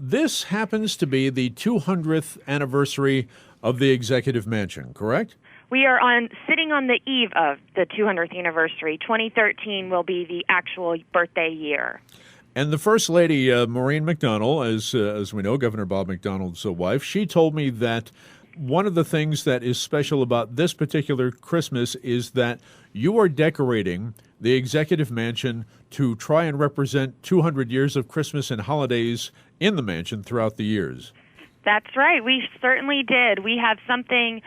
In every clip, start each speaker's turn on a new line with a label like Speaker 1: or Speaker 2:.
Speaker 1: this happens to be the 200th anniversary of the Executive Mansion, correct?
Speaker 2: We are sitting on the eve of the 200th anniversary. 2013 will be the actual birthday year.
Speaker 1: And the First Lady, Maureen McDonald, as we know, Governor Bob McDonald's wife, she told me that one of the things that is special about this particular Christmas is that you are decorating the Executive Mansion to try and represent 200 years of Christmas and holidays in the mansion throughout the years.
Speaker 2: That's right. We certainly did. We have something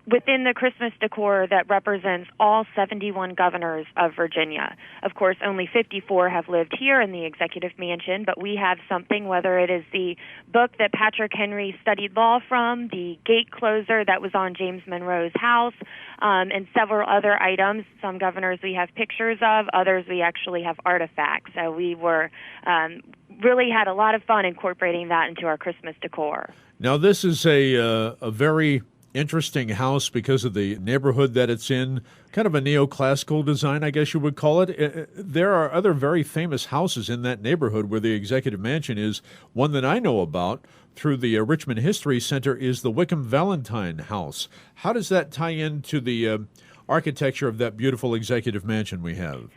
Speaker 2: within the Christmas decor that represents all 71 governors of Virginia. Of course, only 54 have lived here in the Executive Mansion, but we have something, whether it is the book that Patrick Henry studied law from, the gate closer that was on James Monroe's house, and several other items. Some governors we have pictures of, others we actually have artifacts. So we were really had a lot of fun incorporating that into our Christmas decor.
Speaker 1: Now, this is a very interesting house because of the neighborhood that it's in, kind of a neoclassical design, I guess you would call it. There are other very famous houses in that neighborhood where the Executive Mansion is. One that I know about through the Richmond History Center is the Wickham Valentine House. How does that tie into the architecture of that beautiful Executive Mansion we have?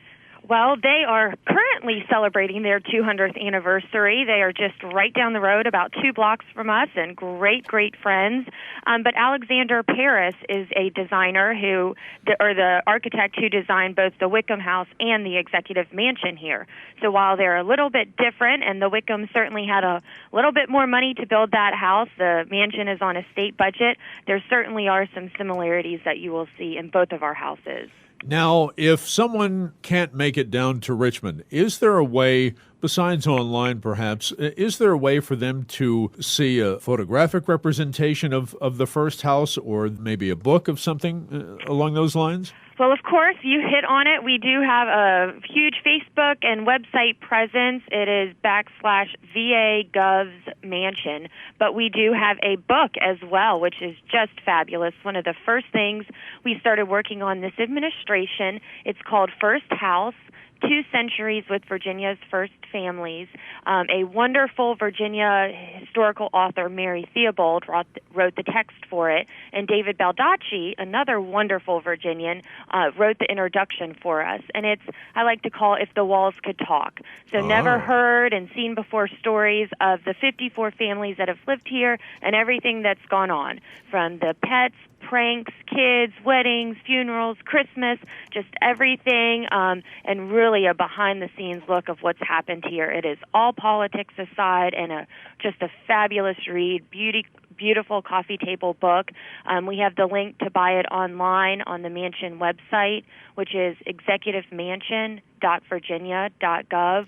Speaker 2: Well, they are currently celebrating their 200th anniversary. They are just right down the road, about 2 blocks from us, and great friends. But Alexander Paris is a designer the architect who designed both the Wickham House and the Executive Mansion here. So while they're a little bit different, and the Wickham certainly had a little bit more money to build that house, the mansion is on a state budget, there certainly are some similarities that you will see in both of our houses.
Speaker 1: Now, if someone can't make it down to Richmond, is there a way, besides online perhaps, is there a way for them to see a photographic representation of the first house, or maybe a book of something along those lines?
Speaker 2: Well, of course, you hit on it. We do have a huge Facebook and website presence. It is /VA Gov's Mansion. But we do have a book as well, which is just fabulous. One of the first things we started working on this administration, it's called First House, 2 Centuries with Virginia's First Families. A wonderful Virginia historical author, Mary Theobald, wrote the text for it, and David Baldacci, another wonderful Virginian, wrote the introduction for us. And it's, I like to call If the Walls Could Talk. So never heard and seen before stories of the 54 families that have lived here and everything that's gone on, from the pets, pranks, kids, weddings, funerals, Christmas, just everything, and really a behind-the-scenes look of what's happened here. It is all politics aside, and just a fabulous read, beautiful coffee table book. We have the link to buy it online on the Mansion website, which is executivemansion.virginia.gov,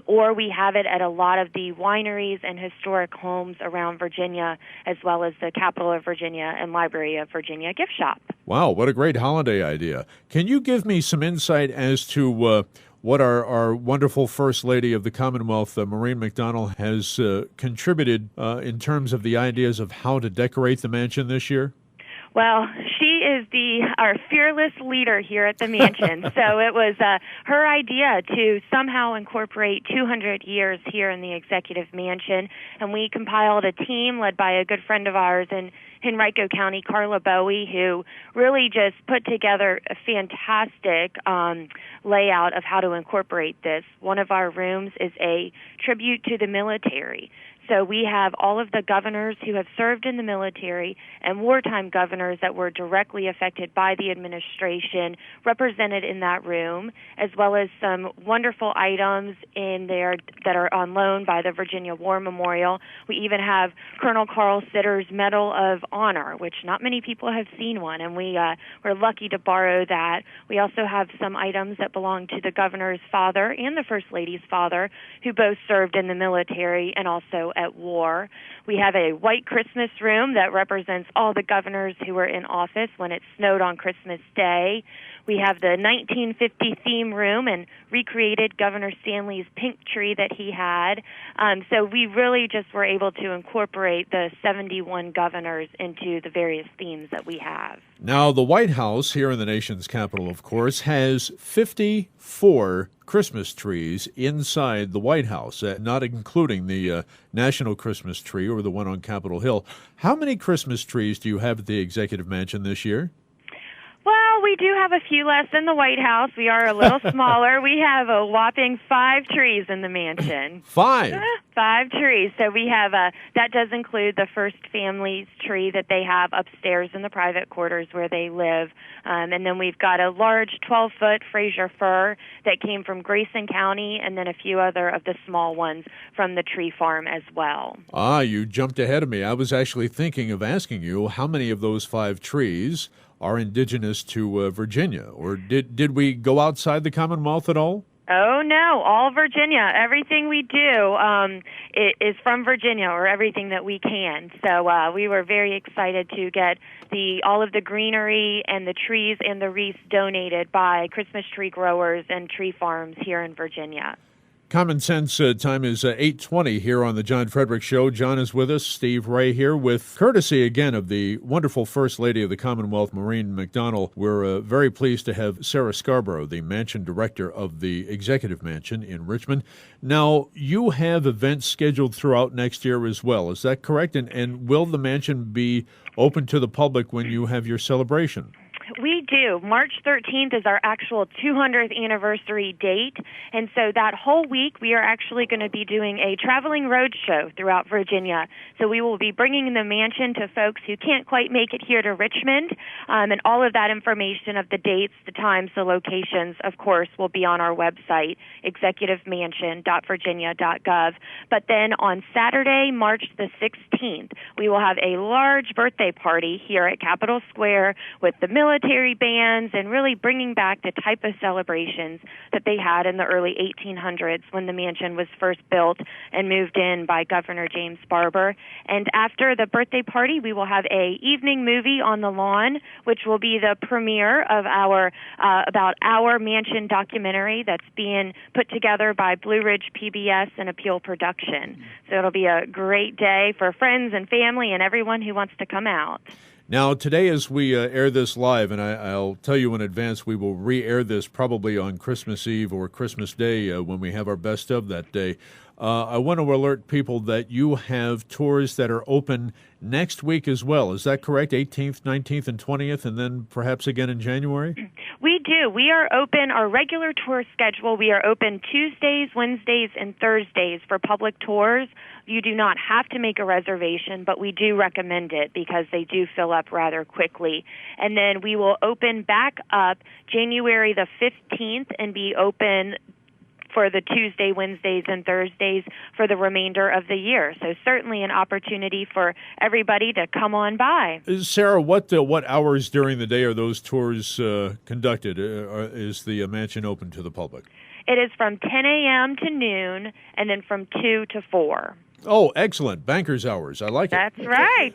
Speaker 2: or we have it at a lot of the wineries and historic homes around Virginia, as well as the Capital of Virginia and Library of Virginia gift shop.
Speaker 1: Wow, what a great holiday idea. Can you give me some insight as to what our wonderful First Lady of the Commonwealth, Maureen McDonald, has contributed in terms of the ideas of how to decorate the mansion this year?
Speaker 2: Well, she is our fearless leader here at the mansion. So it was her idea to somehow incorporate 200 years here in the Executive Mansion, and we compiled a team led by a good friend of ours in Henrico County, Carla Bowie, who really just put together a fantastic layout of how to incorporate this. One of our rooms is a tribute to the military. So we have all of the governors who have served in the military and wartime governors that were directly affected by the administration represented in that room, as well as some wonderful items in there that are on loan by the Virginia War Memorial. We even have Colonel Carl Sitter's Medal of Honor, which not many people have seen one, and we're lucky to borrow that. We also have some items that belong to the governor's father and the First Lady's father, who both served in the military and also at war. We have a white Christmas room that represents all the governors who were in office when it snowed on Christmas Day. We have the 1950 theme room and recreated Governor Stanley's pink tree that he had. So we really just were able to incorporate the 71 governors into the various themes that we have.
Speaker 1: Now, the White House, here in the nation's capital, of course, has 54 Christmas trees inside the White House, not including the National Christmas tree or the one on Capitol Hill. How many Christmas trees do you have at the Executive Mansion this year?
Speaker 2: Well, we do have a few less than the White House. We are a little smaller. We have a whopping 5 trees in the mansion.
Speaker 1: 5?
Speaker 2: 5 trees. So we have that does include the first family's tree that they have upstairs in the private quarters where they live. And then we've got a large 12-foot Fraser fir that came from Grayson County, and then a few other of the small ones from the tree farm as well.
Speaker 1: Ah, you jumped ahead of me. I was actually thinking of asking you how many of those 5 trees are indigenous to Virginia, or did we go outside the Commonwealth at all?
Speaker 2: Oh, no, all Virginia. Everything we do is from Virginia, or everything that we can. So we were very excited to get all of the greenery and the trees and the wreaths donated by Christmas tree growers and tree farms here in Virginia.
Speaker 1: Common Sense time is 8:20 here on the John Fredericks Show. John is with us, Steve Ray here, with courtesy again of the wonderful First Lady of the Commonwealth, Maureen McDonald. We're very pleased to have Sarah Scarbrough, the Mansion Director of the Executive Mansion in Richmond. Now, you have events scheduled throughout next year as well. Is that correct? And will the mansion be open to the public when you have your celebration?
Speaker 2: We do. March 13th is our actual 200th anniversary date, and so that whole week we are actually going to be doing a traveling road show throughout Virginia. So we will be bringing the mansion to folks who can't quite make it here to Richmond, and all of that information of the dates, the times, the locations, of course, will be on our website, executivemansion.virginia.gov. But then on Saturday, March the 16th, we will have a large birthday party here at Capitol Square with the military bands, and really bringing back the type of celebrations that they had in the early 1800s when the mansion was first built and moved in by Governor James Barbour. And after the birthday party, we will have a evening movie on the lawn, which will be the premiere of our about our mansion documentary that's being put together by Blue Ridge PBS and Appeal Production. So it'll be a great day for friends and family and everyone who wants to come out.
Speaker 1: Now, today as we air this live, and I'll tell you in advance, we will re-air this probably on Christmas Eve or Christmas Day when we have our best of that day. I want to alert people that you have tours that are open next week as well. Is that correct? 18th, 19th, and 20th, and then perhaps again in January?
Speaker 2: We do. We are open, our regular tour schedule, we are open Tuesdays, Wednesdays, and Thursdays for public tours. You do not have to make a reservation, but we do recommend it because they do fill up rather quickly. And then we will open back up January the 15th and be open for the Tuesday, Wednesdays, and Thursdays for the remainder of the year. So certainly an opportunity for everybody to come on by.
Speaker 1: Sarah, what hours during the day are those tours conducted? Is the mansion open to the public?
Speaker 2: It is from 10 a.m. to noon, and then from 2 to 4.
Speaker 1: Oh, excellent. Banker's hours. I like it.
Speaker 2: That's right.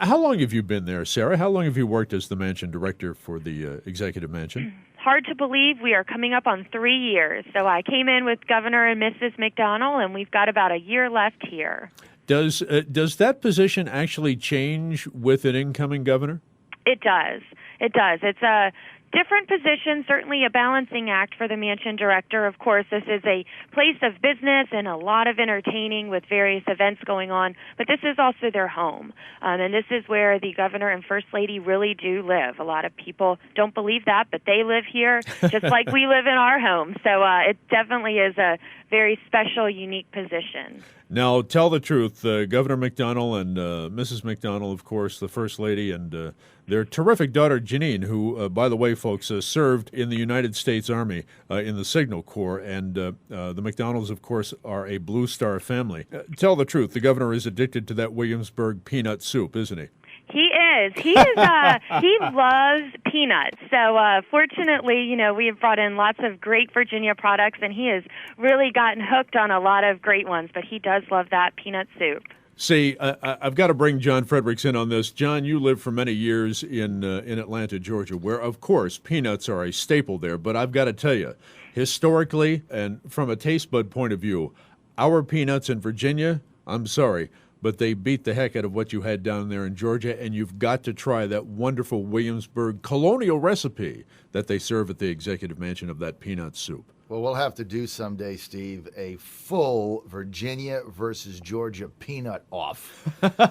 Speaker 1: How long have you been there, Sarah? How long have you worked as the mansion director for the Executive Mansion?
Speaker 2: Hard to believe we are coming up on 3 years. So I came in with Governor and Mrs. McDonald, and we've got about a year left here.
Speaker 1: Does that position actually change with an incoming governor?
Speaker 2: It does. It does. It's a different position, certainly a balancing act for the mansion director. Of course, this is a place of business and a lot of entertaining with various events going on, but this is also their home. And this is where the governor and first lady really do live. A lot of people don't believe that, but they live here just like we live in our home. So it definitely is a very special, unique position.
Speaker 1: Now, tell the truth. Governor McDonald and Mrs. McDonald, of course, the First Lady, and their terrific daughter, Janine, who, by the way, folks, served in the United States Army in the Signal Corps, and the McDonalds, of course, are a Blue Star family. Tell the truth. The governor is addicted to that Williamsburg peanut soup, isn't he?
Speaker 2: He is. He loves peanuts. So fortunately, we have brought in lots of great Virginia products, and he has really gotten hooked on a lot of great ones. But he does love that peanut soup.
Speaker 1: See, I've got to bring John Fredericks in on this. John, you lived for many years in Atlanta, Georgia, where, of course, peanuts are a staple there. But I've got to tell you, historically and from a taste bud point of view, our peanuts in Virginia, I'm sorry, but they beat the heck out of what you had down there in Georgia, and you've got to try that wonderful Williamsburg colonial recipe that they serve at the Executive Mansion of that peanut soup.
Speaker 3: Well, we'll have to do someday, Steve, a full Virginia versus Georgia peanut off.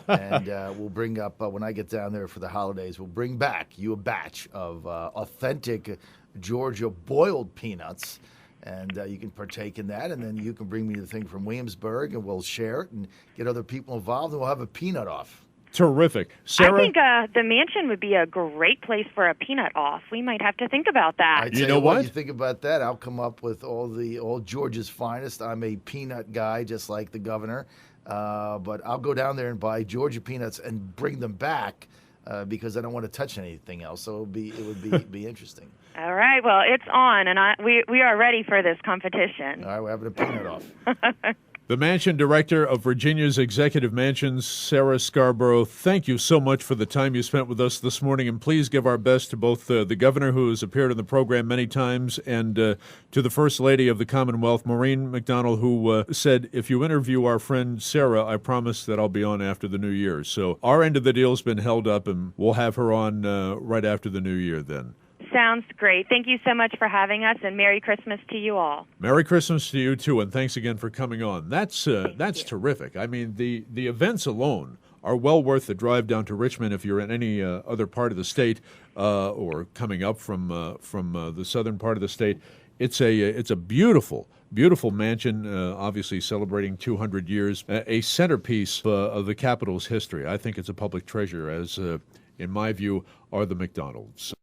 Speaker 3: And we'll bring up, when I get down there for the holidays, we'll bring back you a batch of authentic Georgia boiled peanuts. And you can partake in that, and then you can bring me the thing from Williamsburg, and we'll share it and get other people involved, and we'll have a peanut off.
Speaker 1: Terrific. Sarah?
Speaker 2: I think the mansion would be a great place for a peanut off. We might have to think about that.
Speaker 3: I tell you what, you think about that, I'll come up with all Georgia's finest. I'm a peanut guy, just like the governor. But I'll go down there and buy Georgia peanuts and bring them back because I don't want to touch anything else. So it would be interesting.
Speaker 2: All right. Well, it's on, and we are ready for this competition.
Speaker 3: All right, we're having a peanut off.
Speaker 1: The Mansion Director of Virginia's Executive Mansions, Sarah Scarbrough, thank you so much for the time you spent with us this morning, and please give our best to both the Governor, who has appeared on the program many times, and to the First Lady of the Commonwealth, Maureen McDonald, who said, if you interview our friend Sarah, I promise that I'll be on after the New Year. So our end of the deal's been held up, and we'll have her on right after the New Year then.
Speaker 2: Sounds great. Thank you so much for having us, and Merry Christmas to you all.
Speaker 1: Merry Christmas to you, too, and thanks again for coming on. That's terrific. I mean, the events alone are well worth the drive down to Richmond if you're in any other part of the state or coming up from the southern part of the state. It's a beautiful mansion, obviously celebrating 200 years, a centerpiece of the capital's history. I think it's a public treasure, as, in my view, are the McDonald's.